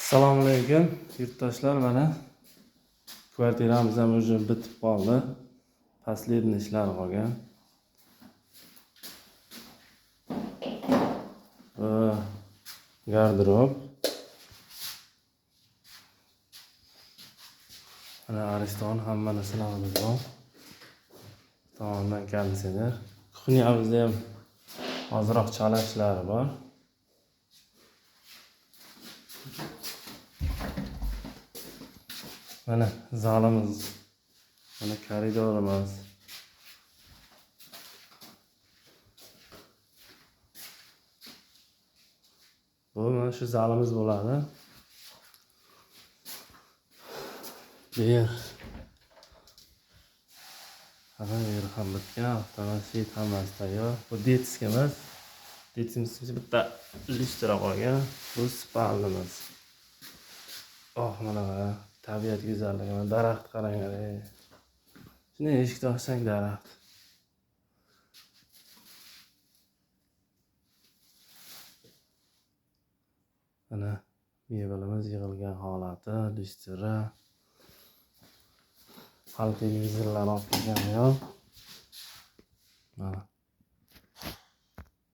Assalomu alaykum yurtdoshlar, mana kvartiramiz ham уже bitib qoldi. Последний ishlar qolgan. Garderob. Mana ariston hamma narsalarimiz bor. Tomondan konditsioner. Kuxnyamizda ham ozroq chala ishlari bor. Mana zalimiz, mana koridorimiz. Bu mana shu zalimiz bo'ladi. Bu yer ham bitgan, avtomatik hammasi tayyor. Bu detskiy emas. Detskiyimiz bitta listra qolgan. Bu spalnimiz. Mana tabiat go'zalligi, mana daraxt qaranglar. Shuni eshikni ochsang daraxt. Mana mebelimiz yig'ilgan holati, listra. Hali televizorlar olib kelgan yo'q. Mana